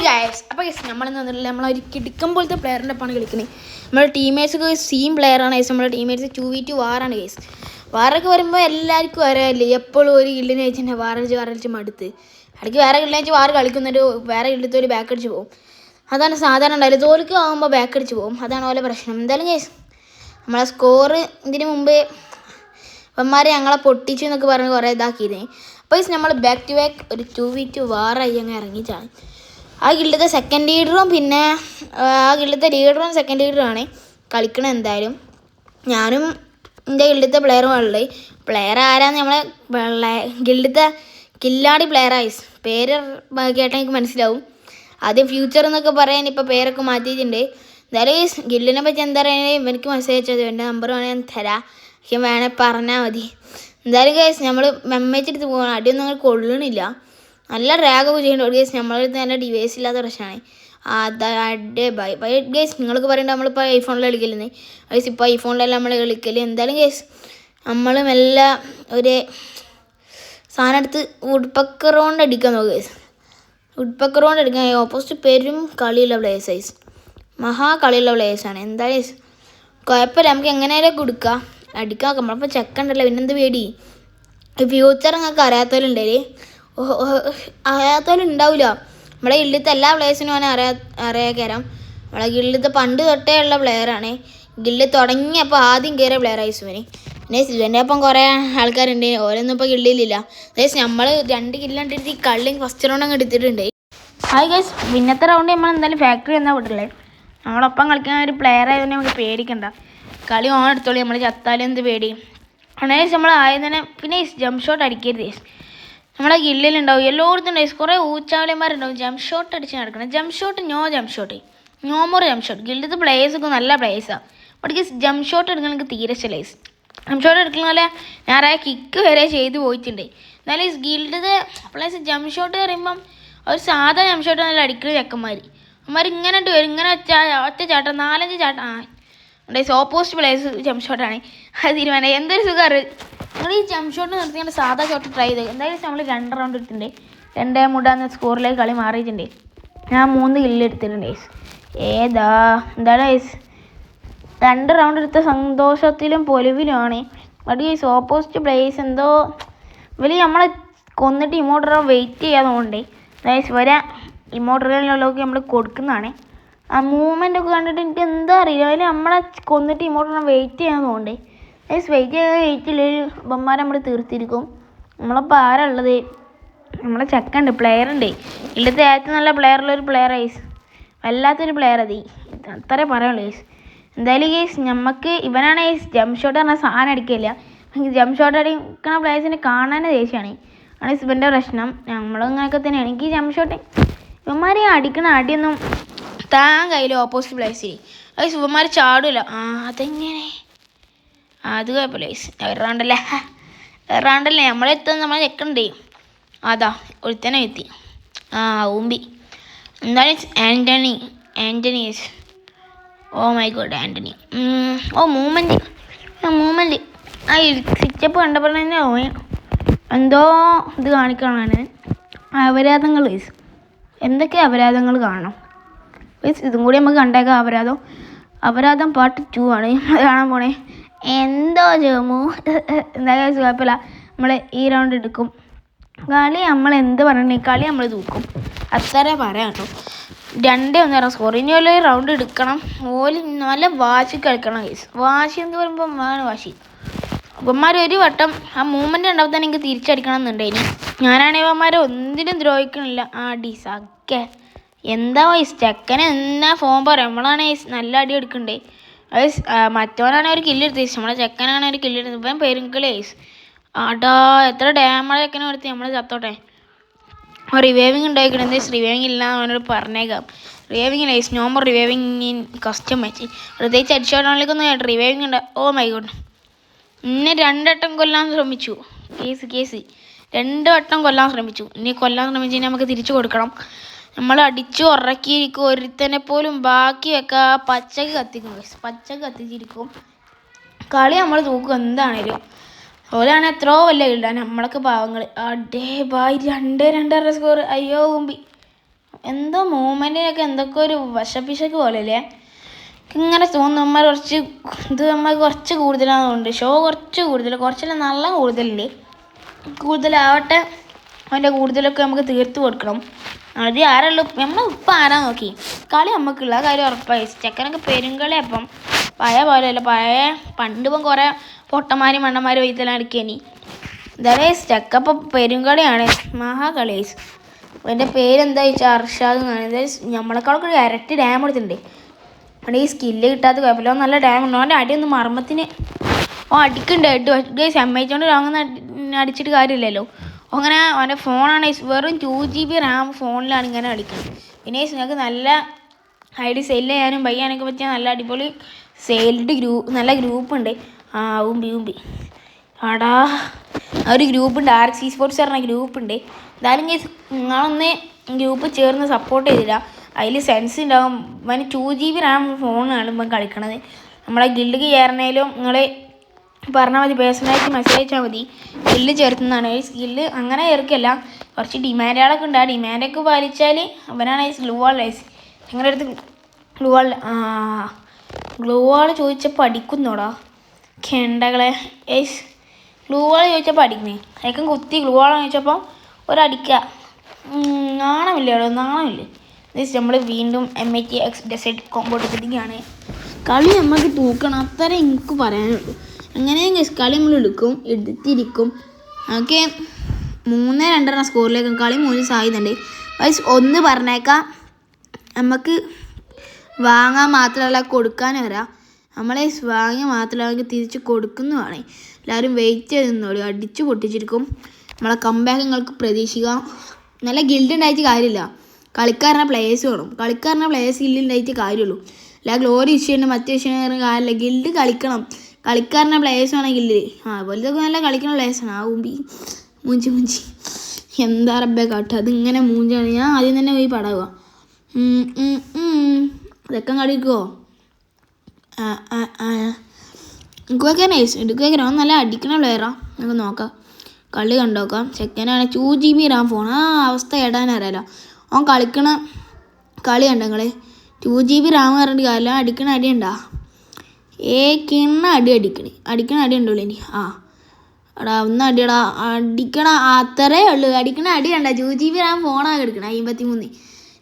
Guys, അപ്പോൾ നമ്മളെന്ന് പറഞ്ഞാൽ നമ്മളൊരു കിടക്കം പോലത്തെ പ്ലെയറിൻ്റെ ഒപ്പമാണ് കളിക്കുന്നത്. നമ്മുടെ ടീമേറ്റ്സൊക്കെ സെയിം പ്ലെയറാണ് ഗൈസ്. നമ്മുടെ ടീമേറ്റ്സ് 2v2 വാറാണ് ഗൈസ്. വാറൊക്കെ വരുമ്പോൾ എല്ലാവർക്കും അറിയാമല്ലേ, എപ്പോഴും ഒരു ഗില്ലിനെ വെച്ചിട്ട് വാറടിച്ച് മടുത്ത് ഇടയ്ക്ക് വേറെ ഗില്ലിനെ വെച്ച് വാറ് കളിക്കുന്നൊരു വേറെ ഗില്ലത്തെ ഒരു ബാക്ക് അടിച്ച് പോകും. അതാണ് സാധാരണ ഉണ്ടായാലും തോൽക്ക് ആകുമ്പോൾ ബാക്ക് അടിച്ച് പോകും. അതാണ് പോലെ പ്രശ്നം. എന്തായാലും ഗൈസ്, നമ്മളെ സ്കോർ ഇതിന് മുമ്പ് അവന്മാരെ ഞങ്ങളെ പൊട്ടിച്ചു എന്നൊക്കെ പറഞ്ഞ് കുറേ ഇതാക്കിയിരുന്നേ. അപ്പോൾ നമ്മൾ ബാക്ക് ടു ബാക്ക് ഒരു 2v2 വാറായി അങ്ങ് ഇറങ്ങിയിട്ടാണ്. ആ ഗിൽഡത്തെ സെക്കൻഡ് ലീഡറും പിന്നെ ആ ഗിൽഡത്തെ ലീഡറും സെക്കൻഡ് ലീഡറുമാണ് കളിക്കണത്. എന്തായാലും ഞാനും എൻ്റെ ഗിൽഡത്തെ പ്ലെയറുമാണ് ഉള്ളത്. പ്ലെയർ ആരാന്ന് നമ്മളെ ഗിൽഡത്തെ കില്ലാടി പ്ലെയറായി. പേര് കേട്ടാൽ എനിക്ക് മനസ്സിലാവും. ആദ്യം ഫ്യൂച്ചർ എന്നൊക്കെ പറയാൻ ഇപ്പോൾ പേരൊക്കെ മാറ്റിയിട്ടുണ്ട്. എന്തായാലും ഗില്ലിനെ പറ്റി എന്താ പറയുക, എനിക്ക് മെസ്സേജ് അയച്ചത് എൻ്റെ നമ്പർ വേണമെങ്കിൽ ഞാൻ തരാം. പക്ഷെ വേണേൽ പറഞ്ഞാൽ മതി. എന്തായാലും ഗൈസ് നമ്മൾ മെമ്മേച്ചെടുത്ത് പോകണം. അടിയൊന്നും ഞങ്ങൾ കൊള്ളണില്ല. നല്ല റാഗൊക്കെ ചെയ്യുന്നുണ്ട് ഗൈസ്. നമ്മളടുത്ത് നല്ല ഡിവൈസ് ഇല്ലാത്ത പ്രശ്നമാണ്. അതെ ബൈ ഗൈസ്. നിങ്ങൾക്ക് പറയേണ്ടത് നമ്മളിപ്പോൾ ഐഫോണിൽ കളിക്കലെന്ന്. ഗൈസ് ഇപ്പോൾ ഐഫോണിലല്ല നമ്മൾ കളിക്കൽ. എന്തായാലും ഗൈസ് നമ്മൾ മെല്ലെ ഒരു സാധനം എടുത്ത് വുഡ്പക്കർ കൊണ്ട് അടിക്കാൻ നോക്കുക ഗൈസ്. വുഡ്പക്കർ കൊണ്ട് അടിക്കാൻ ഓപ്പോസിറ്റ് പെരും കളിയുള്ള പ്ലേയേഴ്സ് ഗൈസ്. കളിയുള്ള പ്ലേയേഴ്സാണ്. എന്താ ഗൈസ് കുഴപ്പമില്ല, നമുക്ക് എങ്ങനെയാലും കൊടുക്കാം, അടിക്കാൻ നോക്കാം. നമ്മളിപ്പോൾ ചെക്കണ്ടല്ലോ, പിന്നെന്ത് പേടി. ഫ്യൂച്ചർ നിങ്ങൾക്ക് അറിയാത്തവരുണ്ടാവില്ല. നമ്മളെ ഗിൽഡത്തെ എല്ലാ പ്ലേയേഴ്സിനും അവനെ അറിയാൻ. നമ്മളെ ഗിൽഡത്തെ പണ്ട് തൊട്ടേ ഉള്ള പ്ലെയറാണ്. ഗിൽഡ് തുടങ്ങിയപ്പോൾ ആദ്യം കയറിയ പ്ലെയറായി സുവന്. പിന്നെ സുവൻ്റെ ഒപ്പം കുറേ ആൾക്കാരുണ്ട്. ഓരോന്നും ഇപ്പോൾ ഗിൽഡിലില്ല. അതായത് നമ്മൾ 2 കില്ലുണ്ടിട്ട് ഈ കളി ഫസ്റ്റ് റൗണ്ട് അങ്ങ് എടുത്തിട്ടുണ്ട്. ഹായ് ഗൈസ്, പിന്നത്തെ റൗണ്ട് നമ്മൾ എന്തായാലും ഫാക്ടറി എന്നാണ് വിട്ടുള്ളത്. നമ്മളൊപ്പം കളിക്കുന്ന ഒരു പ്ലെയർ ആയതുകൊണ്ട് നമുക്ക് പേടിക്കണ്ട. കളി ഓൺ എടുത്തോളി. നമ്മൾ ചത്താലും എന്ത് പേടി. അങ്ങനെ നമ്മൾ ആദ്യം തന്നെ പിന്നെ ജംപ് ഷോട്ട് അടിക്കരുത്. നമ്മളെ ഗില്ലിലുണ്ടാവും എല്ലായിടത്തും ഉണ്ടാവും കുറേ ഊച്ചാവളിമാരുണ്ടാവും ജംപ് ഷോട്ട് അടിച്ച് നടക്കണം. Jump shot no more jump shot. ഗിൽഡത്തെ പ്ലേയേഴ്സൊക്കെ നല്ല പ്ലേയേഴ്സാണ്. ബട്ട് ജംപ് ഷോട്ട് എടുക്കാൻ എനിക്ക് തീരെ ഇഷ്ടമില്ല. ജംപ് ഷോട്ട് എടുക്കുന്ന പോലെ ഞാൻ കിക്ക് വരെ ചെയ്ത് പോയിട്ടുണ്ട്. എന്നാലും ഈ ഗിൽഡത്തെ പ്ലേയേഴ്സ് ജംപ് ഷോട്ട് പറയുമ്പം ഒരു സാധാ ജംപ് ഷോട്ട് നല്ല അടിക്കുന്ന ചെക്കന്മാർ ഇങ്ങനെ ഇട്ട് വരും. ഇങ്ങനെ ഒറ്റ ചാട്ടം 4-5 ചാട്ടം ഓപ്പോസിറ്റ് പ്ലേയേഴ്സ് ജംപ് ഷോട്ടാണ്. അത് തീരുമാനം എന്തൊരു സുഖമാണ്. നിങ്ങൾ ഈ ജംപ് ഷോട്ട് നിർത്തിയാണ് സാധാ ഷോട്ട് ട്രൈ ചെയ്ത്. എന്തായാലും നമ്മൾ 2 റൗണ്ട് എടുത്തിട്ടുണ്ട്. 2-3 സ്കോറിലേക്ക് കളി മാറിയിട്ടുണ്ട്. ഞാൻ 3 കില്ല് എടുത്തിട്ടുണ്ട്. എന്താണ് 2 റൗണ്ട് എടുത്ത സന്തോഷത്തിലും പൊലിവിലുമാണ്. ബട്ട് ഈ ഓപ്പോസിറ്റ് പ്ലേയേഴ്സ് എന്തോ നമ്മളെ കൊന്നിട്ട് ഇമോട്ടർ വെയിറ്റ് ചെയ്യാതുകൊണ്ട് വരെ ഇമോട്ടറിലൊക്കെ നമ്മൾ കൊടുക്കുന്നതാണ്. ആ മൂവ്മെൻ്റൊക്കെ കണ്ടിട്ട് എനിക്ക് എന്താ അറിയില്ല. അതിൽ നമ്മളെ കൊന്നിട്ട് ഇമോട്ടർ വെയിറ്റ് ചെയ്യാതുകൊണ്ട് വെയിറ്റിൽ ബൊമ്മാരെ നമ്മൾ തീർത്തിരിക്കും. നമ്മളിപ്പോൾ ആരാ ഉള്ളത്? നമ്മളെ ചെക്കുണ്ട്, പ്ലെയറുണ്ട്. ഇല്ലത്തെ ഏറ്റവും നല്ല പ്ലെയറുള്ളൊരു പ്ലെയർ ഗൈസ്. വല്ലാത്തൊരു പ്ലെയർ അത് അത്രേ പറയുള്ളൂ ഗൈസ്. എന്തായാലും ഗൈസ് നമുക്ക് ഇവനാണ് ജംപ് ഷോട്ട് പറഞ്ഞാൽ സാധനം അടിക്കില്ല. ജംപ് ഷോട്ട് അടിക്കുന്ന പ്ലേയേഴ്സിനെ കാണാൻ ദേഷ്യമാണ്. ആണ് ഇവൻ്റെ പ്രശ്നം. നമ്മളിങ്ങനെയൊക്കെ തന്നെയാണ്. എനിക്ക് ജംപ് ഷോട്ട് ഇവന്മാരെ അടിക്കുന്ന അടിയൊന്നും താൻ കയ്യിൽ ഓപ്പോസിറ്റ് പ്ലേയേഴ്സ് ഗൈസ്. ഇവന്മാർ ചാടില്ല. അതെങ്ങനെ? അത് കുഴപ്പമില്ല ഗൈസ്. റൗണ്ടല്ലേ നമ്മളെത്തുന്ന നമ്മളെ ചെക്കണ്ടേ. അതാ ഒരുത്തനെ എത്തി. ഊമ്പി. എന്തായാലും Antony oh my god Antony. Movement ആ സിറ്റപ്പ് കണ്ടപ്പോൾ തന്നെ എന്തോ ഇത് കാണിക്കണമാണ്. അപരാധങ്ങൾ ഗൈസ്. എന്തൊക്കെ അപരാധങ്ങൾ കാണണം ഗൈസ്. ഇതും കൂടി നമുക്ക് കണ്ടേക്കാം. അപരാധം പാർട്ട് 2 ആണ് നമ്മൾ കാണാൻ പോണേ. എന്തോ ജോമു. എന്തായാലും കുഴപ്പമില്ല, നമ്മൾ ഈ റൗണ്ട് എടുക്കും. കളി നമ്മൾ എന്ത് പറയണേ, കളി നമ്മൾ തൂക്കും. അത്രേ പറയാം കേട്ടോ. 2-1 സ്കോർ. ഇനി ഒരു റൗണ്ട് എടുക്കണം. നല്ല വാശി കളിക്കണം ഗൈസ്. വാശി എന്ന് പറയുമ്പോൾ വാശി. ഇവന്മാർ ഒരു വട്ടം ആ മൂവ്മെൻ്റ് ഉണ്ടാവും തന്നെ എനിക്ക് തിരിച്ചടിക്കണം എന്നുണ്ടായിന്. ഞാനാണെങ്കിൽ ഇവന്മാരെ ഒന്നിനും ദ്രോഹിക്കണില്ല. സക്കെ എന്താ വയസ്സ് ചെക്കനെ എന്നാ ഫോൺ പറയാം. നമ്മളാണ് നല്ല അടി എടുക്കണ്ടേ. മറ്റവനാണെങ്കിൽ ഒരു കില്ലെടുത്ത് നമ്മളെ ചെക്കനാണെങ്കിൽ ഒരു കില്ലെടുത്ത്. ഇപ്പം പെരുങ്കളി എത്ര ഡാമേജ് ചെക്കനെ എടുത്ത് നമ്മൾ ചത്തോട്ടെ. റിവൈവിങ് ഉണ്ടായിക്കണം. എന്താ റിവൈവിങ് ഇല്ല അവനോട് പറഞ്ഞേക്കാം. Reviving lies no more reviving in custom match. പ്രത്യേകിച്ച് ഹെഡ്ഷോട്ടാണെങ്കിലൊന്നും റിവൈവിങ് ഉണ്ട്. Oh my god. ഇന്നെ 2 വട്ടം കൊല്ലാൻ ശ്രമിച്ചു. കേസ് 2 വട്ടം കൊല്ലാൻ ശ്രമിച്ചു. ഇനി കൊല്ലാൻ ശ്രമിച്ചു നമുക്ക് തിരിച്ചു കൊടുക്കണം. നമ്മൾ അടിച്ചു ഉറക്കിയിരിക്കും. ഒരുത്തനെ പോലും ബാക്കി വെക്കുക. പച്ചക്ക് കത്തിച്ചിരിക്കും. കളി നമ്മൾ തൂക്കും എന്താണേലും. ഓലാണ് എത്രയോ വലിയ കിട്ടാൻ നമ്മളൊക്കെ പാവങ്ങൾ. 2-2 സ്കോർ. അയ്യോ കുമ്പി. എന്തോ മൂവ്മെൻറ്റിനൊക്കെ എന്തൊക്കെ ഒരു വശപ്പിശക്ക് പോലെ അല്ലേ ഇങ്ങനെ തോന്നുന്നു. നമ്മൾ കുറച്ച് കൂടുതലാണെന്നുണ്ട്. ഷോ കുറച്ച് കൂടുതൽ, കുറച്ചല്ല നല്ല കൂടുതലാവട്ടെ. അതിൻ്റെ കൂടുതലൊക്കെ നമുക്ക് തീർത്ത് കൊടുക്കണം. അത് ആരല്ലോ നമ്മൾ ഇപ്പം ആരാ നോക്കി കളി നമുക്കുള്ള കാര്യം ഉറപ്പായി. ചെക്കനൊക്കെ പെരുങ്കളി. അപ്പം പഴയ പോലെയല്ല. പണ്ടിപ്പം കുറേ പൊട്ടന്മാരും മണ്ണന്മാരും വൈത്തല അടിക്കേനി. ദാസ് ചെക്കപ്പം പെരുങ്കളിയാണ്, മഹാകളീസ്. എൻ്റെ പേരെന്താ വെച്ചാൽ അർഷാദ് എന്നാണ്. നമ്മളെക്കാളൊക്കെ ഇരട്ടി ഡാം എടുത്തിട്ടുണ്ട്. അവിടെ ഈ സ്കില്ല് കിട്ടാത്ത കുഴപ്പമില്ല. നല്ല ഡാം ഉണ്ട്. അവൻ്റെ അടിയൊന്നും മർമ്മത്തിന് അടിക്കുന്നുണ്ട്. ഗൈസ് അമ്മയിച്ചോണ്ട് അടിച്ചിട്ട് കാര്യമില്ലല്ലോ. അങ്ങനെ അവൻ്റെ ഫോണാണ് വെറും 2GB റാം ഫോണിലാണ് ഇങ്ങനെ കളിക്കുന്നത്. പിന്നെ നിങ്ങൾക്ക് നല്ല ഐഡി സെയിൽ ചെയ്യാനും ബൈ ചെയ്യാനൊക്കെ പറ്റിയ നല്ല അടിപൊളി സെയിൽഡ് നല്ല ഗ്രൂപ്പുണ്ട്. ഊമ്പി ആടാ ഒരു ഗ്രൂപ്പുണ്ട്, RX Esports പറഞ്ഞ ഗ്രൂപ്പുണ്ട്. എന്തായാലും നിങ്ങളൊന്ന് ഗ്രൂപ്പ് ചേർന്ന് സപ്പോർട്ട് ചെയ്തില്ല. അതിൽ സെൻസ് ഉണ്ടാവും. 2GB റാം ഫോണാണ് ഇപ്പം കളിക്കണത്. നമ്മളെ ഗിൽഡ് ചേർന്നതിലും നിങ്ങൾ പറഞ്ഞാൽ മതി, പേഴ്സണലായിട്ട് മെസ്സേജ് അയച്ചാൽ മതി. സ്കില്ല് ചേർത്തുന്നതാണ്. സ്കില്ല് അങ്ങനെ ചേർക്കല്ല, കുറച്ച് ഡിമാൻഡുകളൊക്കെ ഉണ്ട്. ആ ഡിമാൻഡൊക്കെ പാലിച്ചാൽ അവനാണ് ഗ്ലൂ വാൾ. നിങ്ങളുടെ അടുത്ത് ഗ്ലൂ വാൾ ചോദിച്ചപ്പോൾ അടിക്കുന്നോടാ കെണ്ടകളെ. ഗ്ലൂ വാൾ ചോദിച്ചപ്പോൾ അടിക്കുന്നേ. അയക്കം കുത്തി ഗ്ലൂ വാൾ ചോദിച്ചപ്പോൾ ഒരടിക്കുക. നാണമില്ലേ. നമ്മൾ വീണ്ടും MITX ഡെസേർട്ട് കോമ്പോ എടുത്തിരിക്കുകയാണ്. കളി നമുക്ക് തൂക്കണം, അത്ര എനിക്ക് പറയാനുള്ളൂ. എങ്ങനെയും കളി നമ്മൾ എടുത്തിരിക്കും. ഓക്കെ, 3-2 സ്കോറിലേക്ക് കളി 3 സാധ്യതയുണ്ട്. ഒന്ന് പറഞ്ഞേക്കാം, നമുക്ക് വാങ്ങാൻ മാത്രമല്ല കൊടുക്കാനും വരാം. നമ്മളെ വാങ്ങി മാത്രമല്ല നമുക്ക് തിരിച്ച് കൊടുക്കുന്നതാണ്. എല്ലാവരും വെയിറ്റ് ചെയ്ത് നിന്നോളൂ. അടിച്ചു പൊട്ടിച്ചിരിക്കും. നമ്മളെ കംബാക്ക് നിങ്ങൾക്ക് പ്രതീക്ഷിക്കാം. നല്ല ഗിൽഡ് ഉണ്ടായിട്ട് കാര്യമില്ല, കളിക്കാരനെ പ്ലേയേഴ്സ് വേണം. കളിക്കാരനെ പ്ലേയേഴ്സ് ഗിൽഡുണ്ടായിട്ട് കാര്യമുള്ളൂ. അല്ല ഗ്ലോറി ഇഷ്യൂണ്ട് മറ്റേ ഇഷ്യൂണ്ട് കാര്യമില്ല. ഗിൽഡ് കളിക്കണം, കളിക്കാരനെ പ്ലേയേഴ്സ് വേണം ഗിൽഡിൽ. വലുതൊക്കെ നല്ല കളിക്കുന്ന പ്ലേയേഴ്സാണ്. മൂഞ്ചി എന്താ റബ്ബേ കാട്ടുക, അതിങ്ങനെ മൂഞ്ചാണ്. ഞാൻ ആദ്യം തന്നെ പോയി പടാവുക. ഇതൊക്കെ കളിക്കുമോ? എടുക്കുകയൊക്കെ നല്ല അടിക്കണ പ്ലെയറാണ്. നമുക്ക് നോക്കാം, കളി കണ്ടോക്കാം. സെക്കൻഡാണ് 2GB റാം ഫോൺ. അവസ്ഥ ഇടാനറിയാലോ. അവൻ കളിക്കണ കളി കണ്ടോ നിങ്ങൾ? 2GB റാം പറഞ്ഞിട്ട് കാര്യമില്ല. അടിക്കണ അടിയുണ്ടാ കിണ്ണ അടിക്കണ അടി ഉണ്ടോ ഇനി? എടാ ഒന്ന് അടിയടാ, അടിക്കണ അത്രേ ഉള്ളൂ. അടിക്കണ അടി കണ്ട. 2GB റാം ഫോണാണ് എടുക്കണേ. 53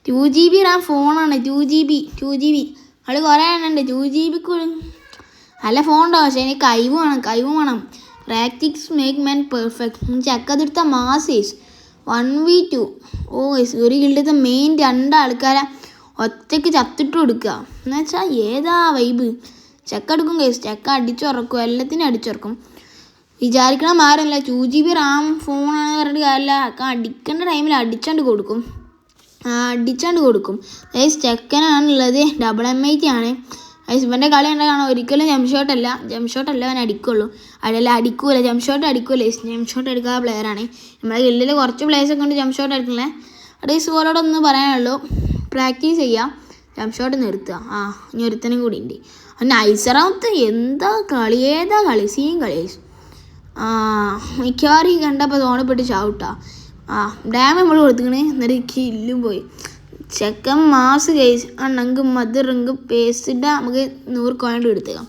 2GB റാം ഫോണാണ്. 2GB അത് കുറേ എണ്ണുണ്ട്. 2GB നല്ല ഫോണുണ്ടോ? പക്ഷേ എനിക്ക് കഴിവ് വേണം. Practice make man perfect. ചക്കതെടുത്ത മാസേസ് 1v2. ഒരു ഗിൽഡിലത്തെ മെയിൻ 2 ആൾക്കാരെ ഒറ്റയ്ക്ക് ചത്തിട്ട് കൊടുക്കുക എന്ന് വെച്ചാൽ ഏതാ വൈബ്. ചെക്ക എടുക്കും കേസ്, ചെക്ക അടിച്ചുറക്കും, എല്ലാത്തിനും അടിച്ചുറക്കും. വിചാരിക്കണ മാരല്ല. 2GB റാം ഫോണാണെന്ന് പറഞ്ഞിട്ട് കാര്യമില്ല. അടിക്കേണ്ട ടൈമിൽ അടിച്ചാണ്ട് കൊടുക്കും. ചെക്കനാണുള്ളത്. MIT ആണ്. ഇവൻ്റെ കളി കണ്ടാൽ കാണാം. ഒരിക്കലും ജംഷോട്ടല്ല അവൻ അടിക്കുള്ളൂ. അടിക്കൂല, ജംഷോട്ട് അടിക്കൂല. ജംഷോട്ട് എടുക്കാത്ത പ്ലെയറാണ്. നമ്മളെ ഗിൽഡിൽ കുറച്ച് പ്ലേയേഴ്സൊക്കെ ഉണ്ട് ജംഷോട്ട് അടിക്കണേ. ഓരോടൊന്ന് പറയാനുള്ളൂ, പ്രാക്ടീസ് ചെയ്യാം, ജംഷോട്ട് നിർത്തുക. ഇനി ഒരുത്തനും കൂടി ഉണ്ട്. നൈസറാമത്ത് എന്താ കളി, സീൻ കളി. മിക്കവാറും ഈ കണ്ടപ്പോൾ തോണപ്പെട്ട് ചാവട്ടാ. ഡാം നമ്മൾ കൊടുത്തിക്കണേ. എന്നിട്ട് കില്ലും പോയി. ചെക്കൻ മാസ് കേസ്. അണ്ണങ്ക് മധുറങ്ക് പേസ്റ്റ് നമുക്ക് 100 കോയിൻ എടുത്തേക്കാം.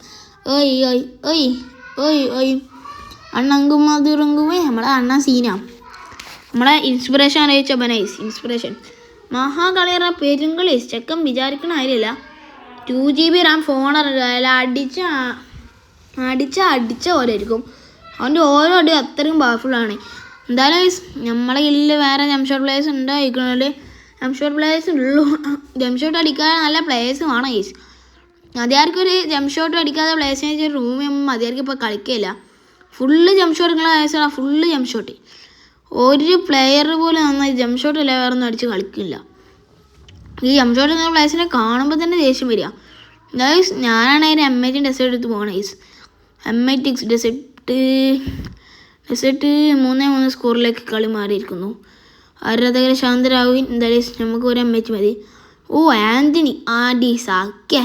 അണ്ണങ്ക് മധുറങ്കുമേ നമ്മളെ അണ്ണ സീനാ. നമ്മളെ ഇൻസ്പിറേഷൻ അറിയിച്ച ബനൈസ് ഇൻസ്പിറേഷൻ മഹാകളിയറ പെരുങ്കളി. ചെക്കൻ വിചാരിക്കണ കാര്യമില്ല. 2GB റാം ഫോൺ അടിച്ച പോലെ ആയിരിക്കും. അവൻ്റെ ഓരോ അടി അത്രയും പവർഫുള്ളാണ്. എന്തായാലും നമ്മളെ കയ്യിൽ വേറെ ജംഷോട്ട് പ്ലേയേഴ്സ് ഉണ്ടായിരിക്കണമല്ലോ. ജംഷോട്ട് പ്ലേയേഴ്സ് ഉള്ളൂ. ജംഷോട്ട് അടിക്കാതെ നല്ല പ്ലേയേഴ്സ് വേണം ഗൈസ്. മതിയാർക്കൊരു ജംഷോട്ട് അടിക്കാതെ പ്ലേയേഴ്സിനെ വെച്ചാൽ റൂമിൽ മതിയാർക്ക് ഇപ്പോൾ കളിക്കില്ല. ഫുള്ള് ജംഷോട്ട് നിങ്ങളെ പ്ലേയേഴ്സാണ്. ഫുള്ള് ജംഷോട്ട്. ഒരു പ്ലെയർ പോലും നന്നായി ജംഷോട്ട് അല്ല വേറെ ഒന്നും അടിച്ച് കളിക്കില്ല. ഈ ജംഷോട്ട് എന്ന പ്ലേയേഴ്സിനെ കാണുമ്പോൾ തന്നെ ദേഷ്യം വരിക. ഗൈസ് ഞാനാണ് അതിന് MIT ഡെസേർട്ട് എടുത്ത് പോകണം ഗൈസ്. MITX ഡെസേർട്ട് 3-3 സ്കോറിലേക്ക് കളി മാറിയിരിക്കുന്നു. ആരാധകരെ ശാന്തരാകുവിൻ. എന്തായാലും നമുക്ക് ഒരു MIT മതി. ആൻ്റണി സാക്കേ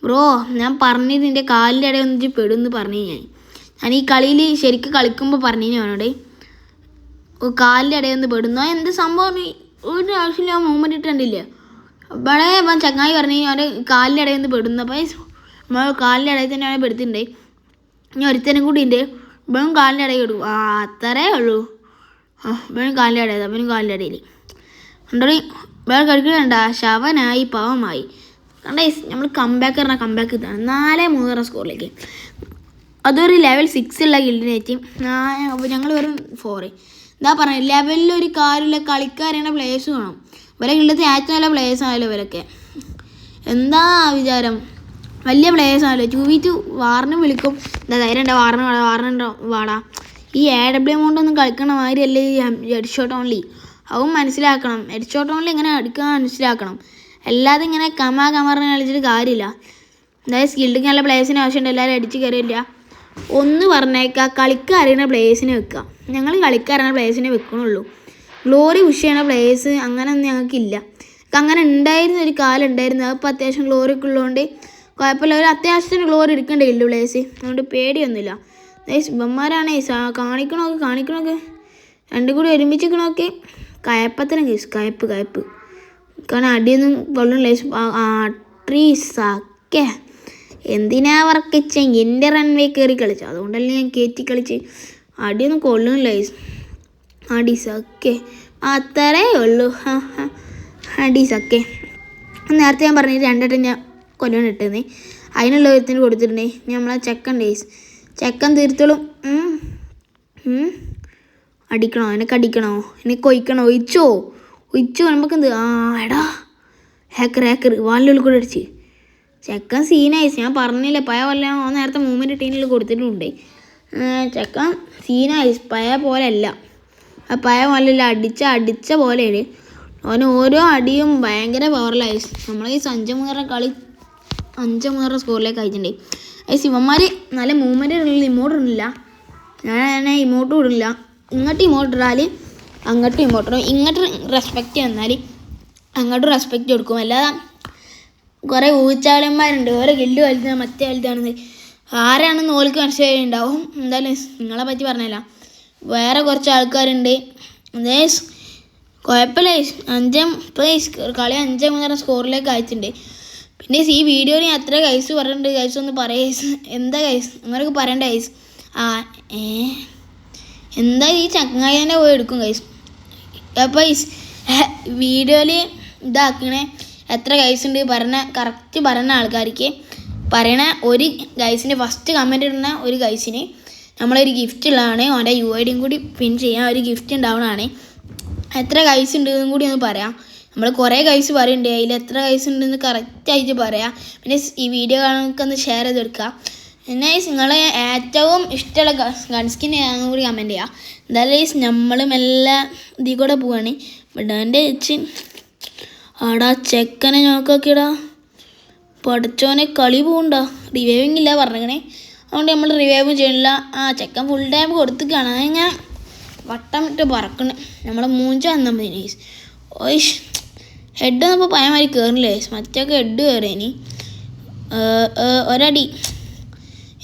ബ്രോ, ഞാൻ പറഞ്ഞത് നിൻ്റെ കാലിൻ്റെ ഇടയിൽ ഒന്നിച്ച് പെടുമെന്ന് പറഞ്ഞു. ഞാൻ ഈ കളിയിൽ ശരിക്കും കളിക്കുമ്പോൾ പറഞ്ഞു അവനോട് കാലിൻ്റെ ഇടയിൽ ഒന്ന് പെടുന്നു. എന്ത് സംഭവം ഒരു ആവശ്യമില്ല മൂവ്മെൻറ്റ് ഇട്ടുണ്ടില്ലേ. ഇവിടെ ഇപ്പം ചങ്ങായി പറഞ്ഞു അവൻ്റെ കാലിൻ്റെ ഇടയിൽ നിന്ന് പെടുന്നു. അപ്പോൾ നമ്മൾ കാലിൻ്റെ ഇടയിൽ തന്നെ അവനെ പെടുത്തിട്ടുണ്ട്. ഇനി ഒരുത്തനും കൂടി ഉണ്ട്, ഇവനും കാലിൻ്റെ ഇടയിൽ ഇടും. അത്രേ ഉള്ളൂ. ഇവനും കാലിൻ്റെ ഇടയിൽ, അവനും കാലിൻ്റെ ഇടയിൽ ഉണ്ടോ. വേറെ കളിക്കണ്ട, ശവനായി പാവമായി. കണ്ടേ നമ്മൾ കംബാക്ക് പറഞ്ഞാൽ കംബാക്ക് ഇതാണ് 4-3 സ്കോറിലേക്ക്. അതൊരു ലെവൽ 6 ഉള്ള ഗിൽഡിനേറ്റ് ഞങ്ങൾ വെറും 4. എന്താ പറയുക, ലെവലിലൊരു കാര്യമില്ല, കളിക്കാരേണ്ട പ്ലേയേഴ്സ് വേണം. ഇവരെ ഗിൽഡത്തെ ഏറ്റവും നല്ല പ്ലേയേഴ്സ് ആണല്ലോ ഇവരൊക്കെ. എന്താ വിചാരം, വലിയ പ്ലേയേഴ്സ് ആണല്ലോ. 2v2 വാറിന് വിളിക്കും. എന്താ ധൈര്യം ഉണ്ടോ വാറിനുണ്ടോ വാടാ. ഈ AW കൊണ്ടൊന്നും കളിക്കണ മാതിരിയല്ലേ ഈ ഹെഡ് ഷോട്ട് ഓൺലി. അതും മനസ്സിലാക്കണം. ഹെഡ് ഷോട്ട് ഓൺലി ഇങ്ങനെ അടിക്കാൻ മനസ്സിലാക്കണം. അല്ലാതെ ഇങ്ങനെ കമറിന് കളിച്ചിട്ട് കാര്യമില്ല. അതായത് സ്കിൽഡിങ് നല്ല പ്ലേയേഴ്സിന് ആവശ്യമുണ്ട്. എല്ലാവരും അടിച്ച് കയറിയില്ല. ഒന്ന് പറഞ്ഞേക്കുക, കളിക്കാറിയുന്ന പ്ലേയേഴ്സിനെ വെക്കുക. ഞങ്ങൾ കളിക്കാറിയുന്ന പ്ലേയേഴ്സിനെ വെക്കണുള്ളൂ. ഗ്ലോറി പുഷ് ചെയ്യണ പ്ലേയേഴ്സ് അങ്ങനെയൊന്നും ഞങ്ങൾക്കില്ല. അങ്ങനെ ഉണ്ടായിരുന്ന ഒരു കാലം ഉണ്ടായിരുന്നു. അതിപ്പോൾ അത്യാവശ്യം ഗ്ലോറിയൊക്കെ ഉള്ളതുകൊണ്ട് കുഴപ്പമില്ല. ഒരു അത്യാവശ്യത്തിന് ഗ്ലോറി എടുക്കേണ്ടില്ല പ്ലേയേഴ്സ്. അതുകൊണ്ട് പേടിയൊന്നുമില്ല. ഇവന്മാരാണേ കാണിക്കണമൊക്കെ രണ്ടും കൂടി ഒരുമിച്ചിരിക്കണമൊക്കെ കയപ്പത്തരം കേസ്. കയപ്പ് കാരണം അടിയൊന്നും കൊള്ളില്ല. ട്രീസൊക്കെ എന്തിനാ വർക്കിച്ച എൻ്റെ റൺവേ കയറി കളിച്ചു. അതുകൊണ്ടല്ലേ ഞാൻ കയറ്റി കളിച്ച്. അടിയൊന്നും കൊള്ളുന്നില്ല അടീസൊക്കെ അത്രേ ഉള്ളൂ. അടീസൊക്കെ നേരത്തെ ഞാൻ പറഞ്ഞിട്ട് 2 വട്ടം ഞാൻ കൊല്ലം ഇട്ടുന്നേ. അതിനുള്ള വിധത്തിന് കൊടുത്തിട്ടുണ്ടേ. നമ്മളെ ചെക്കൻ തീർത്തോളും. അടിക്കണോ എന്നെ കൊയ്ക്കണോ ഒഴിച്ചോ നമുക്കെന്ത്. എടാ ഹാക്കർ വാലിനുള്ളിൽ കൂടെ അടിച്ച് ചെക്കൻ സീനായിസ്. ഞാൻ പറഞ്ഞില്ലേ പഴയ പോലെ നേരത്തെ മൂവ്മെൻറ്റ് ടീമിൽ കൊടുത്തിട്ടുണ്ട്. ചെക്കൻ സീനായിസ്. പഴയ പോലെ അല്ല, പഴയ പോലെയല്ല, അടിച്ച പോലെയാണ്. അവന് ഓരോ അടിയും ഭയങ്കര പവറിലായി. നമ്മളെ ഈ 5-3 സ്കോറിലേക്ക് അയച്ചിട്ടുണ്ട്. ശിവന്മാർ നല്ല മൂവ്മെൻറ്റ് ഇടുന്നില്ല, ഇമോട്ട് ഇടുന്നില്ല. ഞാൻ ഇമോട്ടും ഇടില്ല. ഇങ്ങോട്ട് ഇമോട്ട് ഇടാൽ അങ്ങോട്ടും ഇമോട്ട് ഇടും. ഇങ്ങോട്ട് റെസ്പെക്റ്റ് തന്നാൽ അങ്ങോട്ടും റെസ്പെക്റ്റ് കൊടുക്കും. അല്ലാതെ കുറേ ഊച്ചാളന്മാരുണ്ട് ഓരോ ഗിൽഡ് വലുതാണ് മറ്റേ വലുതാണെന്ന്. ആരാണെന്ന് ഓൾക്ക് മനസ്സിലായിട്ടുണ്ടാവും. എന്തായാലും നിങ്ങളെ പറ്റി പറഞ്ഞില്ല. വേറെ കുറച്ച് ആൾക്കാരുണ്ട്. അതേ കുഴപ്പമില്ല. 5 കളി 5-3 സ്കോറിലേക്ക് അയച്ചിട്ടുണ്ട്. പിന്നെ ഈ വീഡിയോയിൽ എത്ര കൈസ് പറഞ്ഞിട്ടുണ്ട്. കൈസ് ഒന്ന് പറയാം. എന്താ കൈസ് അങ്ങനെയൊക്കെ പറയണ്ട കൈസ്. എന്താ ഈ ചങ്ങായി തന്നെ പോയി എടുക്കും കൈസ്. അപ്പോൾ വീഡിയോയിൽ ഇതാക്കണേ എത്ര കൈസ് ഉണ്ട് കറക്റ്റ് പറഞ്ഞ ആൾക്കാർക്ക് പറയണ ഒരു ഗൈസിന് ഫസ്റ്റ് കമൻറ്റ് ഇടുന്ന ഒരു ഗൈസിന് നമ്മളൊരു ഗിഫ്റ്റ് ഉള്ളതാണ്. അവൻ്റെ UID കൂടി പിൻ ചെയ്യാൻ ഒരു ഗിഫ്റ്റ് ഉണ്ടാവുന്നതാണ്. എത്ര കൈസ് ഉണ്ടെന്നും കൂടി ഒന്ന് പറയാം. നമ്മൾ കുറേ കൈസ് പറയുന്നുണ്ട്, അതിൽ എത്ര കൈസ് ഉണ്ടെന്ന് കറക്റ്റായിട്ട് പറയാം. പിന്നെ ഈ വീഡിയോ കാണുന്നൊന്ന് ഷെയർ ചെയ്തെടുക്കുക. പിന്നെ നിങ്ങളെ ഏറ്റവും ഇഷ്ടമുള്ള ഗൺസ്കിൻ ഞാനും കൂടി കമൻറ്റ് ചെയ്യാം. എന്തായാലും നമ്മൾ മെല്ലെ ഇതിൽ കൂടെ പോവാണ്. എൻ്റെ ആടാ ചെക്കനെ നോക്കിടാ പഠിച്ചോനെ കളി പോകണ്ട. റിവൈവിങ് ഇല്ല പറഞ്ഞേ, അതുകൊണ്ട് നമ്മൾ റിവൈവും ചെയ്യണില്ല. ചെക്കൻ ഫുൾ ടൈം കൊടുത്തിക്കാണ്. അതിങ്ങനെ വട്ടം ഇട്ട് പറക്കണേ. നമ്മളെ മൂഞ്ച വന്നാൽ മതി. ഓയ്ഷ് ഹെഡ് ഒന്നിപ്പോൾ പയമാതിരി കയറില്ലേ. മറ്റൊക്കെ ഹെഡ് കയറിയനി ഒരടി.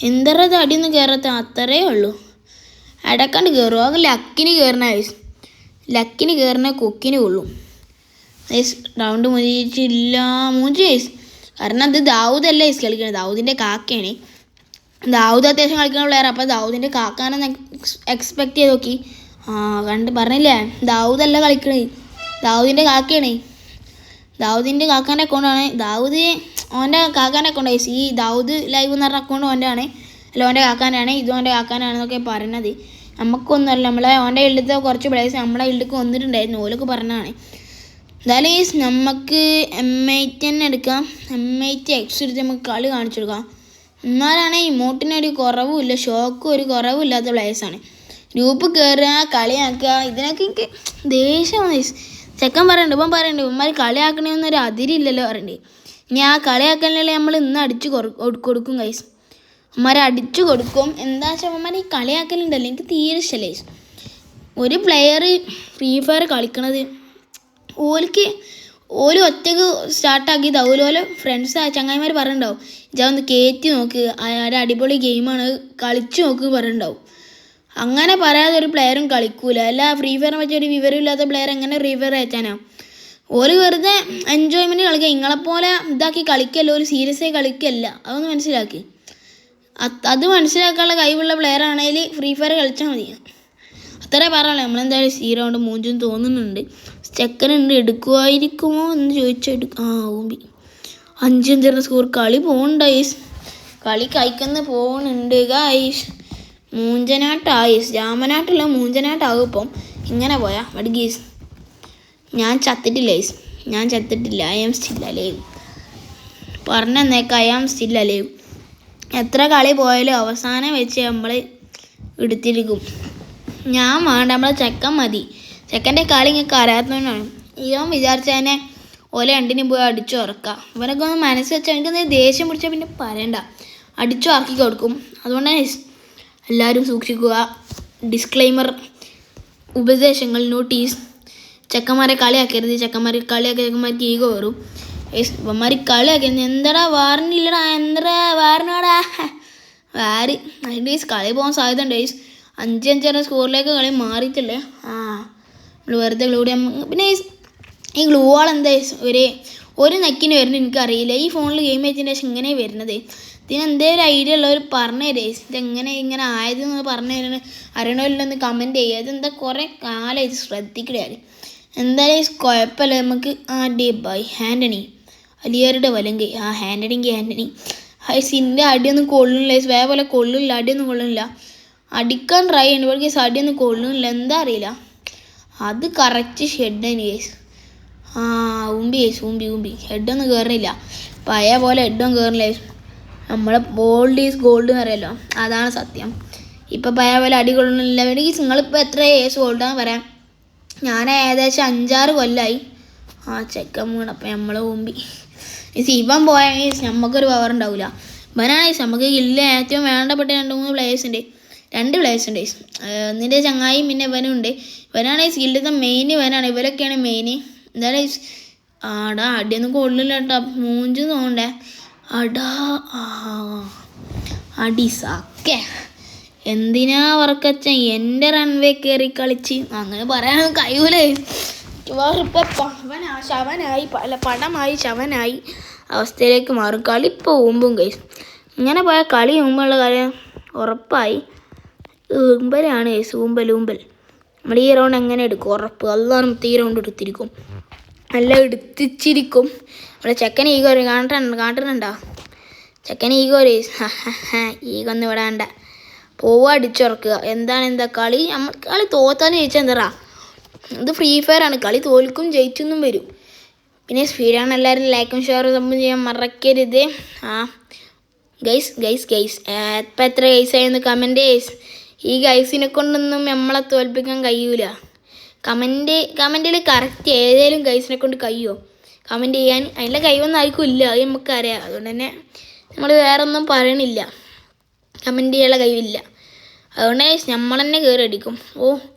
എന്തറത് അടിയൊന്നും കയറാത്ത അത്രേ ഉള്ളൂ. അടക്കാണ്ട് കയറും. അത് ലക്കിന് കയറുന്ന കൊക്കിന് കൊള്ളും. റൗണ്ട് മുഞ്ചില്ല കാരണം അത് ദാവൂദല്ല കളിക്കുന്നത്. ദാവൂദിൻ്റെ കാക്കയാണ്. ദാവൂദ് അത്യാവശ്യം കളിക്കുന്ന പ്ലെയർ. അപ്പോൾ ദാവൂദിൻ്റെ കാക്കാനെന്ന് എക്സ്പെക്റ്റ് ചെയ്ത് നോക്കി. പറഞ്ഞില്ലേ ദാവൂദല്ല കളിക്കണത്, ദാവൂദിൻ്റെ കാക്കയാണ്. ദാവൂദിൻ്റെ കാക്കാൻ്റെ അക്കൗണ്ടാണ്. ഓൻ്റെ കാക്കാൻ്റെ അക്കൗണ്ടായി. ഈ ദാവൂദ് ലൈവ് എന്ന് പറഞ്ഞ അക്കൗണ്ട് ഓൻ്റെ ആണ്. അല്ല ഓൻ്റെ കാക്കാനാണ്. ഇതും ഓൻ്റെ കാക്കാനാണെന്നൊക്കെ പറയുന്നത്. നമുക്കൊന്നുമല്ല. ഓൻ്റെ ഇല്ലത്തെ കുറച്ച് പ്ലേയേഴ്സ് നമ്മളെ ഇല്ലക്ക് വന്നിട്ടുണ്ടായിരുന്നു. ഓലൊക്കെ പറഞ്ഞതാണ്. എന്തായാലും നമുക്ക് M8 തന്നെ എടുക്കാം. M8 X എടുത്ത് നമുക്ക് കളി കാണിച്ചു കൊടുക്കാം. എന്നാലാണ് ഇമോട്ടിനൊരു കുറവുമില്ല, ഷോക്കും ഒരു കുറവില്ലാത്ത പ്ലേയേഴ്സാണ്. ഗ്രൂപ്പ് കയറുക, കളിയാക്കുക, ഇതിനൊക്കെ എനിക്ക് ദേഷ്യമാണ്. ചെക്കൻ പറയുന്നുണ്ട് ഇവന്മാർ കളിയാക്കണമെന്നൊരു അതിരില്ലല്ലോ പറയണ്ടേ. ഇനി ആ കളിയാക്കലല്ലേ നമ്മൾ ഇന്ന് അടിച്ച് കൊടുക്കും കൈസ്. അമ്മമാരെ അടിച്ചു കൊടുക്കും. എന്താ വെച്ചാൽ അമ്മമാർ ഈ കളിയാക്കലുണ്ടല്ലോ എനിക്ക് തീരെ ഇഷ്ടമല്ലേ. ഒരു പ്ലെയർ ഫ്രീ ഫയർ കളിക്കണത് ഓല് ഒറ്റക്ക് സ്റ്റാർട്ടാക്കിയത് ഓലെ ഫ്രണ്ട്സ് ചങ്ങായിമാർ പറഞ്ഞിട്ടുണ്ടാവും. ഇജാ ഒന്ന് കയറ്റി നോക്ക്, ഒരു അടിപൊളി ഗെയിമാണ്, കളിച്ച് നോക്ക് പറഞ്ഞിട്ടുണ്ടാവും. അങ്ങനെ പറയാതെ ഒരു പ്ലെയറും കളിക്കൂല. അല്ല ഫ്രീ ഫയറിനെ വെച്ച് ഒരു വിവരമില്ലാത്ത പ്ലെയർ എങ്ങനെ ഫ്രീ ഫയർ കയറ്റാനോ? ഒരു വെറുതെ എൻജോയ്മെൻറ്റ് കളിക്കുക. നിങ്ങളെപ്പോലെ ഇതാക്കി കളിക്കല്ല, ഒരു സീരിയസ് ആയി കളിക്കല്ല. അതൊന്ന് മനസ്സിലാക്കി. അത് മനസ്സിലാക്കാനുള്ള കഴിവുള്ള പ്ലെയർ ആണെങ്കിൽ ഫ്രീ ഫയർ കളിച്ചാൽ മതി. അത്രേ പറയാനുള്ളൂ. നമ്മളെന്തായാലും 0 കൊണ്ട് മൂഞ്ചും തോന്നുന്നുണ്ട്. ചെക്കനുണ്ട്, എടുക്കുമായിരിക്കുമോ എന്ന് ചോദിച്ചാൽ ഊമ്പി 5-5 സ്കോർ. കളി പോകണ്ട ഗൈസ്, കളി കഴിക്കുന്ന പോകുന്നുണ്ട് ഗൈസ്. മൂഞ്ചനാട്ടായിസ്, രാമനാട്ടല്ല മൂഞ്ചനാട്ടാകും ഇപ്പം ഇങ്ങനെ പോയാ. ബട്ട് ഗീസ് ഞാൻ ചത്തിട്ടില്ല ഗൈസ്, ഞാൻ ചത്തിട്ടില്ല. I am still alive. പറഞ്ഞേക്കാം, ഐ ആം സ്റ്റിൽ അലൈവ്. എത്ര കളി പോയാലും അവസാനം വെച്ച് നമ്മൾ എടുത്തിരിക്കും. ഞാൻ വേണ്ട, നമ്മളെ ചെക്കൻ മതി. ചെക്കൻ്റെ കളി ഇങ്ങനെ അറിയാത്തതുകൊണ്ടാണ്. ഇവൻ വിചാരിച്ചതിനെ ഓല രണ്ടിനും പോയി അടിച്ചു ഉറക്കാം. ഇവരൊക്കെ ഒന്ന് മനസ്സ് വെച്ചാൽ എനിക്ക് ദേഷ്യം പിടിച്ചാൽ പിന്നെ പറയണ്ട, അടിച്ചു ഉറക്കി കൊടുക്കും. അതുകൊണ്ടാണ് എല്ലാവരും സൂക്ഷിക്കുക. ഡിസ്ക്ലെയിമർ, ഉപദേശങ്ങൾ, നോട്ടീസ്. ചെക്കന്മാരെ കളിയാക്കരുത്. ചെക്കന്മാർക്ക് ഈഗോ വരും. ഇവന്മാർ കളിയാക്കരുത്. എന്താടാ വാറിനില്ലടാ, എന്താ വാറിനാടാ വാര്. അതിൻ്റെ കളി പോകാൻ സാധ്യത ഉണ്ട്. 5-5 സ്കോറിലേക്ക് കളി മാറിയിട്ടില്ലേ. നമ്മൾ വെറുതെ ഗ്ലൂടി. പിന്നെ ഈ ഗ്ലൂ വാൾ എന്താ ഒരു നെക്കിന് വരുന്നത് എനിക്കറിയില്ല. ഈ ഫോണിൽ ഗെയിം വെച്ചതിന് ശേഷം ഇങ്ങനെ വരുന്നത്. ഇതിനെന്തേലും ഐഡിയ ഉള്ളവർ പറഞ്ഞു തരേ, ഇതെങ്ങനെ ഇങ്ങനെ ആയതെന്ന് പറഞ്ഞു തരുന്നത് അറിയണമില്ലെന്ന് കമൻറ്റ് ചെയ്യുക. ഇതെന്താ കുറേ കാലമായിട്ട് ശ്രദ്ധിക്കണേ. എന്തായാലും കുഴപ്പമില്ല. നമുക്ക് ബൈ ആൻ്റണി അലിയാരുടെ വലങ്കി. ആൻ്റണി സിൻ്റെ അടിയൊന്നും കൊള്ളുന്നില്ല. വേപോലെ കൊള്ളില്ല, അടിയൊന്നും കൊള്ളുന്നില്ല. അടിക്കാൻ ട്രൈ ചെയ്യുന്നുണ്ട്. ഇവർക്ക് അടിയൊന്നും കൊള്ളുന്നില്ല, എന്താ അറിയില്ല. അത് കറക്റ്റ് ഷെഡാണ് കേസ്. ഊമ്പി ഹെഡൊന്നും കയറുന്നില്ല. പഴയ പോലെ ഹെഡൊന്നും കയറുന്നില്ല. നമ്മളെ ബോൾഡ് ഈസ് ഗോൾഡ് എന്ന് അറിയാമല്ലോ, അതാണ് സത്യം. ഇപ്പം പഴയ പോലെ അടി കൊള്ളുന്നില്ല. വേണമെങ്കിൽ നിങ്ങളിപ്പോൾ എത്ര ഏസ് ഗോൾഡാന്ന് പറയാം. ഞാൻ ഏകദേശം 5-6 കൊല്ലമായി ചെക്കൻ വീണപ്പം നമ്മൾ ഊമ്പി. ഇവൻ പോയാൽ നമുക്കൊരു പവർ ഉണ്ടാവില്ല. ഇവനാണെങ്കിൽ നമുക്ക് ഇല്ല ഏറ്റവും വേണ്ടപ്പെട്ട 2-3 പ്ലേയേഴ്സ് ഉണ്ട്. 2 പ്ലേയേഴ്സ് ഉണ്ട്. ഒന്നിൻ്റെ ചങ്ങായും പിന്നെ ഇവനുണ്ട്. ഇവനാണെങ്കിൽ സ്കില്ലിൻ്റെ മെയിൻ ഇവനാണ്. ഇവരൊക്കെയാണ് മെയിൻ. എന്തായാലും അടിയൊന്നും കൊള്ളില്ല കേട്ടോ, മൂഞ്ച് തോണ്ടേ. അടി സാക്കേ, എന്തിനാ വർക്കച്ച എൻ്റെ റൺവേ കയറി കളിച്ച്. അങ്ങനെ പറയാൻ കഴിയൂലേ. ഇപ്പം പടമായി അവസ്ഥയിലേക്ക് മാറും. കളി ഇപ്പോൾ ഊമ്പും ഗൈസ്. ഇങ്ങനെ പോയാൽ കളി ഊമ്പുള്ള കാര്യം ഉറപ്പായി. ഊമ്പലാണ് ഗൈസ്, ഊമ്പൽ. നമ്മൾ ഈ റൗണ്ട് എങ്ങനെ എടുക്കും ഉറപ്പ്. അതാണ് ഈ റൗണ്ട് എടുത്തിരിക്കും, നല്ല എടുത്തിച്ചിരിക്കും. നമ്മുടെ ചെക്കൻ ഈഗോ കാട്ടുന്നുണ്ടോ? ചെക്കൻ ഈഗോ ഈഗോ ഒന്നും വിടാണ്ട. പോവുക, അടിച്ചുറക്കുക. എന്താ കളി തോറ്റാലും ജയിച്ചാൽ എന്താ? ഇത് ഫ്രീ ഫയർ ആണ്. കളി തോൽക്കും ജയിച്ചൊന്നും വരും. പിന്നെ സ്പീഡാണ്. എല്ലാവരും ലൈക്കും ഷെയറും സംഭവം ചെയ്യാൻ മറക്കരുത്. ഗൈസ് ഇപ്പം എത്ര ഗൈസായെന്ന് കമൻറ്റ് ഗൈസ്. ഈ ഗൈസിനെ കൊണ്ടൊന്നും നമ്മളെ തോൽപ്പിക്കാൻ കഴിയൂല. കമൻറ്റിൽ കറക്റ്റ് ഏതെങ്കിലും ഗൈസിനെ കൊണ്ട് കഴിയുമോ കമൻറ്റ് ചെയ്യാൻ? അതിൻ്റെ കഴിവൊന്നും ആർക്കും ഇല്ല, അത് നമുക്കറിയാം. അതുകൊണ്ട് തന്നെ നമ്മൾ വേറെ ഒന്നും പറയണില്ല. കമൻറ്റ് ചെയ്യാനുള്ള കഴിവില്ല. അതുകൊണ്ട് നമ്മൾ തന്നെ കയറി അടിക്കും.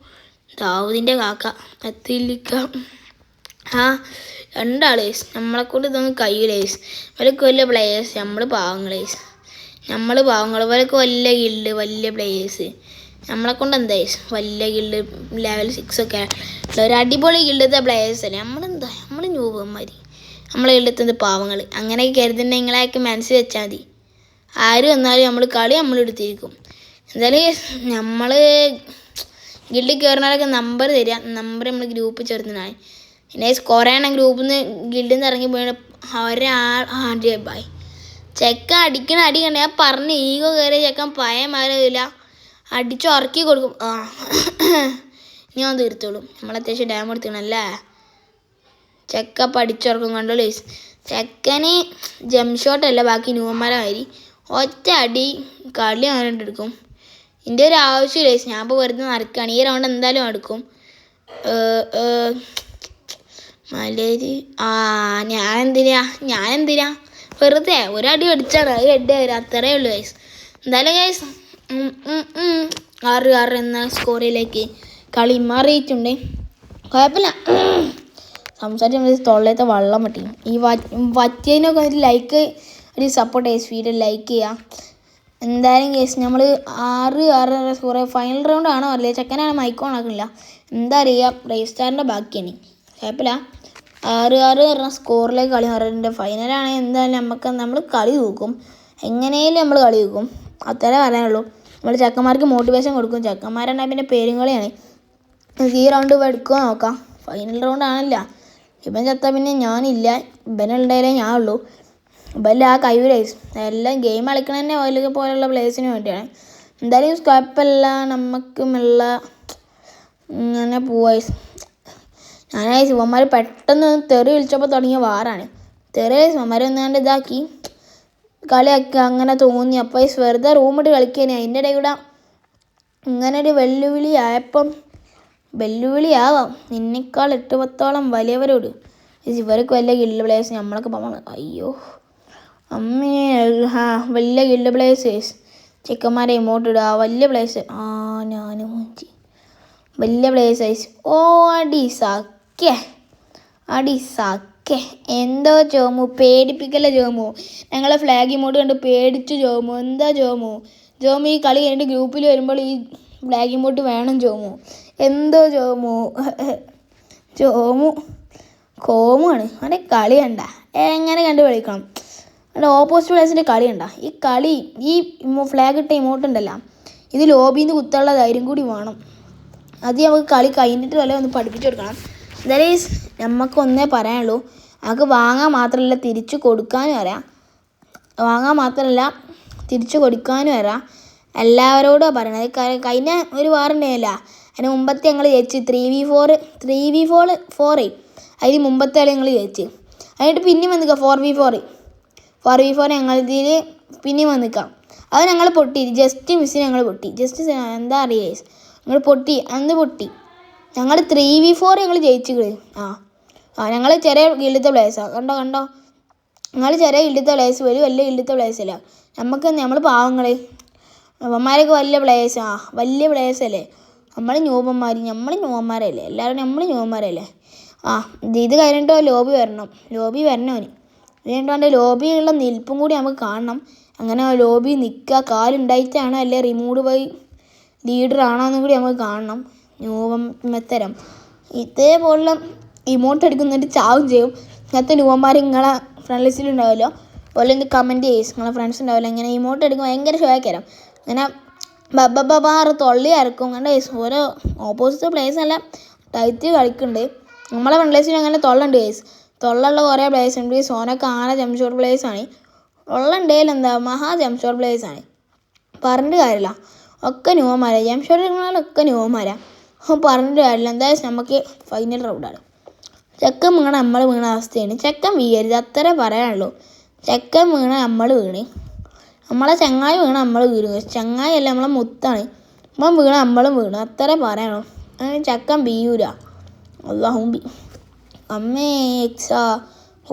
ദാവൂദിൻ്റെ കാക്ക എത്തിയില്ല. 2 നമ്മളെക്കൊണ്ട് ഇതൊന്നും കഴിയില്ലേസ്. ഇവരൊക്കെ വലിയ പ്ലേയേഴ്സ്, നമ്മൾ പാവങ്ങൾ. ഇവരൊക്കെ വലിയ ഗിൽഡ്, വലിയ പ്ലേയേഴ്സ്. നമ്മളെക്കൊണ്ട് എന്താ വലിയ ഗിൽഡ് ലെവൽ 6 ഒക്കെ ഒരു അടിപൊളി ഗിൽഡത്തെ പ്ലേയേഴ്സ് അല്ലേ. നമ്മൾ ന്യൂബന്മാർ. നമ്മളെ ഗിൽഡത്തെ പാവങ്ങൾ. അങ്ങനെയൊക്കെ കരുതുന്ന നിങ്ങളെയൊക്കെ മനസ്സിൽ വെച്ചാൽ മതി. ആര് വന്നാലും നമ്മൾ എടുത്തിരിക്കും. എന്തായാലും നമ്മൾ ഗിൽഡിൽ കയറുന്നവരൊക്കെ നമ്പർ തരിക. നമ്പർ നമ്മൾ ഗ്രൂപ്പ് ചേർന്നതാണ്. പിന്നെ കുറേയാണ് ഗ്രൂപ്പിൽ നിന്ന് ഗിൽഡിൽ നിന്ന് ഇറങ്ങി പോയി ബൈ. ചെക്കൻ അടിക്കണ അടി കണ്ടേ ഞാൻ പറഞ്ഞ്. ഈഗോ കയറിയ ചെക്കൻ പയമാരില്ല, അടിച്ച് ഉറക്കി കൊടുക്കും. ഞാൻ തീർത്തോളും. നമ്മൾ അത്യാവശ്യം ഡാം എടുത്തിക്കണല്ലേ. ചെക്ക പഠിച്ചുറക്കും കണ്ടോളൂ. ചെക്കന് ജംഷോട്ടല്ല ബാക്കി ന്യൂമാരായി. ഒറ്റ അടി കളി അങ്ങനെ എടുക്കും. ഇതിൻ്റെ ഒരു ആവശ്യമില്ല. ഞാൻ ഇപ്പോൾ വെറുതെ നടക്കുകയാണ്. ഈ റൗണ്ട് എന്തായാലും എടുക്കും. മലര് ഞാനെന്തിനാ വെറുതെ ഒരടി അടിച്ചാണ്, അത് ഹെഡ് വരും. അത്രയേ ഉള്ളൂ ഗൈസ്. എന്തായാലും ഗൈസ് 6 എന്ന സ്കോറിലേക്ക് കളി മാറിയിട്ടുണ്ട്. കുഴപ്പമില്ല. സംസാരിച്ച് തൊള്ളത്തെ വെള്ളം പറ്റി. ഈ വറ്റിയതിനൊക്കെ ലൈക്ക് ഒരു സപ്പോർട്ട് ചെയ്യുക. വീഡിയോ ലൈക്ക് ചെയ്യുക. എന്തായാലും കേസ് നമ്മൾ 6-6.5 സ്കോർ ഫൈനൽ റൗണ്ട് ആണോ അല്ലേ ചെക്കനാണ് മൈക്കോൺ ആക്കുന്നില്ല. എന്താ അറിയുക ബ്രേവ് സ്റ്റാറിൻ്റെ ബാക്കിയാണ് കുഴപ്പമില്ല. 6-6 പറഞ്ഞ സ്കോറിലേക്ക് കളി പറയുന്നുണ്ട്. ഫൈനലാണെങ്കിൽ എന്തായാലും നമ്മൾ കളി നോക്കും, എങ്ങനെയും നമ്മൾ കളി നോക്കും, അത്രേ പറയാനുള്ളൂ. നമ്മൾ ചെക്കന്മാർക്ക് മോട്ടിവേഷൻ കൊടുക്കും. ചെക്കന്മാരുണ്ടെങ്കിൽ പിന്നെ പേരും കളിയാണ്. ഈ റൗണ്ട് എടുക്കുമോ നോക്കാം. ഫൈനൽ റൗണ്ട് ആണല്ല, ഇവൻ ചത്താൽ പിന്നെ ഞാനില്ല, ഇവനുണ്ടായാലേ ഞാൻ ഉള്ളൂ. ഇവല്ല ആ കഴിവിലേസ് എല്ലാം ഗെയിം കളിക്കണ തന്നെ ഓയിലൊക്കെ പോലുള്ള പ്ലേയേഴ്സിന് വേണ്ടിയാണ്. എന്തായാലും കുഴപ്പമില്ല, നമുക്കുമുള്ള ഇങ്ങനെ പോവാ. ഞാനായി ശിവന്മാർ പെട്ടെന്ന് തെറി വിളിച്ചപ്പോൾ തുടങ്ങിയ വാറാണ്. തെറി ശിവന്മാർ ഒന്നാണ്ട് ഇതാക്കി കളിയാക്കി അങ്ങനെ തോന്നി. അപ്പോൾ വെറുതെ റൂമിട്ട് കളിക്കാൻ അതിൻ്റെ ഇടയിൽ കൂടെ ഇങ്ങനെ ഒരു വെല്ലുവിളിയാവാം നിന്നേക്കാൾ 8-10ഓളം വലിയവരോട്. ഇവർക്ക് വലിയ ഗിൽഡ് പ്ലേയേഴ്സ് നമ്മളൊക്കെ പോകണം. അയ്യോ അമ്മേ, വലിയ ഗിൽഡ് പ്ലേയേഴ്സ് ചിക്കന്മാരെ ഇമോട്ട് ഇടുക, വലിയ പ്ലേയേഴ്സ്. ഞാനും വലിയ പ്ലേയേഴ്സ്. ഓ അടി സാക്കേ എന്തോ ജോമു, പേടിപ്പിക്കല്ല ജോമു. ഞങ്ങളെ ഫ്ലാഗ് ഇമോട്ട് കണ്ട് പേടിച്ചു ജോമു. എന്താ ജോമു ഈ കളി കഴിഞ്ഞിട്ട് ഗ്രൂപ്പിൽ വരുമ്പോൾ ഈ ഫ്ലാഗ് ഇമോട്ട് വേണം ജോമു. എന്തോ ജോമു കോമാണ് അവൻ്റെ കളി കണ്ട, എങ്ങനെ കണ്ട് കളിക്കണം. അവൻ്റെ ഓപ്പോസിറ്റ് പ്ലേയേഴ്സിൻ്റെ കളി കണ്ട. ഈ ഫ്ലാഗ് ഇട്ട ഇമോട്ട് ഉണ്ടല്ലോ, ഇത് ലോബിയിൽ നിന്ന് കുത്താനുള്ള ധൈര്യം കൂടി വേണം. അത് നമുക്ക് കളി കഴിഞ്ഞിട്ട് വല്ല ഒന്ന് പഠിപ്പിച്ചു കൊടുക്കണം. എന്തായാലും നമുക്കൊന്നേ പറയാനുള്ളൂ, നമുക്ക് വാങ്ങാൻ മാത്രമല്ല തിരിച്ചു കൊടുക്കാനും അറിയാം. എല്ലാവരോടും പറയണത്. കഴിഞ്ഞ ഒരു വാറുണ്ടായില്ല, അതിന് മുമ്പത്തെ ഞങ്ങൾ ജയിച്ച് 3v4 അതിന് മുമ്പത്തെ കളി ഞങ്ങൾ ജയിച്ച്. അതിനിട്ട് പിന്നെയും വന്നിക്കാം 4v4 ഞങ്ങളിതിൽ പിന്നെയും വന്നിക്കാം. അത് ഞങ്ങൾ പൊട്ടി, ജസ്റ്റ് മിസ്സിന് ഞങ്ങൾ പൊട്ടി. എന്താ അറിയേ ഞങ്ങൾ പൊട്ടി. ഞങ്ങൾ 3v4 ഞങ്ങൾ ജയിച്ചിട്ട്. ഞങ്ങൾ ചെറിയ ഗിൽഡത്തെ പ്ലേയേഴ്സാണ്. കണ്ടോ ഞങ്ങൾ ചെറിയ ഗിൽഡത്തെ പ്ലേയേഴ്സ് വരും, വലിയ ഗിൽഡത്തെ പ്ലേയേഴ്സല്ല. നമ്മൾ പാവങ്ങൾ, അവന്മാരൊക്കെ വലിയ പ്ലേയേഴ്സ് അല്ലേ. നമ്മൾ ന്യൂബന്മാരല്ലേ എല്ലാവരും, നമ്മൾ ന്യൂബന്മാരല്ലേ. ഇത് കഴിഞ്ഞിട്ടോ ലോബി വരണം അവന്. ഇത് കഴിഞ്ഞിട്ട് ലോബിയുള്ള നിൽപ്പും കൂടി നമുക്ക് കാണണം. അങ്ങനെ ലോബി നിൽക്കുക കാലുണ്ടായിട്ടാണോ അല്ലെ റിമൂവ് ബൈ ലീഡർ ആണോ എന്നും കൂടി നമുക്ക് കാണണം. ന്യൂബത്തരം ഇതേപോലുള്ള ഇമോട്ട് എടുക്കുന്നിട്ട് ചാവും ചെയ്യും. ഇങ്ങനത്തെ ന്യൂബന്മാർ നിങ്ങളെ ഫ്രണ്ട് ലിസ്റ്റിലുണ്ടാവുമല്ലോ, അതുപോലെ എന്ത് കമൻറ്റ് ചെയ്യും നിങ്ങളെ ഫ്രണ്ട്സ് ഉണ്ടാവില്ല. ഇങ്ങനെ ഇമോട്ട് എടുക്കുമ്പോൾ ഭയങ്കര ഷോയാക്കരം. ഇങ്ങനെ ബബ്ബാറ് തൊള്ളി അരക്കും. കണ്ട ഓരോ ഓപ്പോസിറ്റ് പ്ലേയേഴ്സ് നല്ല ടൈറ്റ് കളിക്കുന്നുണ്ട്. നമ്മളെ ഫ്രണ്ട് ലിസ്റ്റിൽ അങ്ങനെ തൊള്ളുണ്ട് തൊള്ളുള്ള കുറേ പ്ലേയേഴ്സ് ഉണ്ട്. സോനൊക്കെ ജംഷോർ പ്ലേയേഴ്സാണ്. തൊള്ളുണ്ടേലും മഹാ ജംഷോർ പ്ലേയേഴ്സാണ്, പറഞ്ഞിട്ട് കാര്യമില്ല. ഒക്കെ ന്യൂബന്മാരാണ്, ജംഷോറിങ്ങളൊക്കെ ന്യൂബന്മാരാണ്, പറഞ്ഞിട്ട് കാര്യമില്ല. എന്തായാലും നമുക്ക് ഫൈനൽ റൗണ്ടാണ്. ചെക്കൻ വീണ നമ്മൾ വീണ അവസ്ഥയാണ്. ചെക്കൻ വീഴരുത് അത്രേ പറയാനുള്ളൂ. ചെക്കൻ വീണ നമ്മൾ വീണ്, നമ്മളെ ചങ്ങായി വീണ നമ്മൾ വീഴും. ചങ്ങായി അല്ല നമ്മളെ മുത്താണ്. ഇപ്പം വീണ നമ്മളും വീണു, അത്രേ പറയാനുള്ളൂ. ചെക്കൻ ബീയൂല അള്ളാഹുബി അമ്മേ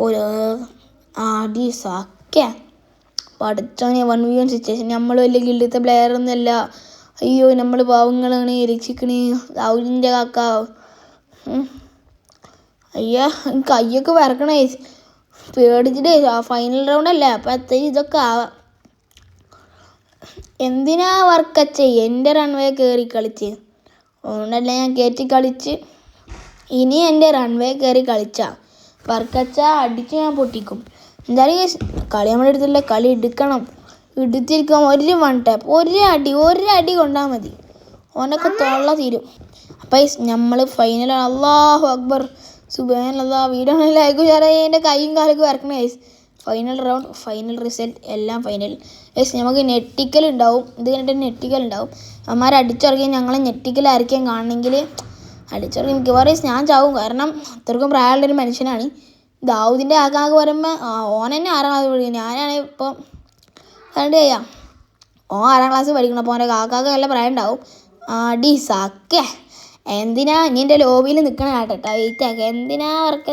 ഒരു ആടിസാക്കെ പഠിച്ചോനെ 1v1 സിറ്റുവേഷൻ. നമ്മൾ വലിയ ഗിൽഡത്തെ പ്ലെയറൊന്നുമല്ല. അയ്യോ നമ്മൾ പാവങ്ങളാണ്, രക്ഷിക്കണേ ദൗലിൻ്റെ കാക്ക. കയ്യൊക്കെ വരക്കണേ പേടിച്ചിട്ട്. ഫൈനൽ റൗണ്ട് അല്ലേ, അപ്പം അത്രയും ഇതൊക്കെ ആവാം. എന്തിനാ വർക്കച്ച എൻ്റെ റൺവേ കയറി കളിച്ച്, അതുകൊണ്ടല്ല ഞാൻ കയറ്റി കളിച്ച്. ഇനി എൻ്റെ റൺവേ കയറി കളിച്ചാൽ വർക്കച്ച അടിച്ച് ഞാൻ പൊട്ടിക്കും. എന്തായാലും കളി നമ്മുടെ അടുത്തുള്ള കളി എടുത്തിരിക്കാൻ ഒരു വൺ ടാപ്പ് ഒരു അടി കൊണ്ടാൽ മതി, ഓനൊക്കെ തൊള്ള തീരും. അപ്പം നമ്മൾ ഫൈനൽ. അല്ലാഹു അക്ബർ സുബ്ഹാനല്ലാ. വീഡിയോ ലൈക്ക് ഷെയർ എൻ്റെ കൈയും കാലൊക്കെ വരക്കണേ. ഫൈനൽ റൗണ്ട്, ഫൈനൽ റിസൾട്ട് എല്ലാം ഫൈനൽ. നമുക്ക് നെറ്റിക്കലുണ്ടാവും, ഇത് കഴിഞ്ഞിട്ട് നെറ്റിക്കലുണ്ടാവും. അമ്മമാർ അടിച്ചിറങ്ങി ഞങ്ങളെ നെറ്റിക്കലായിരിക്കും കാണണമെങ്കിൽ അടിച്ചിറങ്ങി മിക്കവാറും ഞാൻ ചാവും. കാരണം അത്രക്കും പ്രായമുള്ളൊരു മനുഷ്യനാണ്. ദാവൂദിൻ്റെ ആകാകെ പറയുമ്പോൾ ഓൻ തന്നെ 6ാം ക്ലാസ് പഠിക്കും, ഞാനാണ് ഇപ്പം കണ്ടു ചെയ്യാം. ഓൻ 6ാം ക്ലാസ് പഠിക്കണം, അപ്പോൾ ഓൻ്റെ കാക്കാക്ക് നല്ല പ്രായം ഉണ്ടാവും. അടി സാക്കേ എന്തിനാ ഇനി എൻ്റെ ലോബിയിൽ നിൽക്കണ കേട്ടോ, വെയിറ്റ് ആക്കുക. എന്തിനാ അവർക്ക്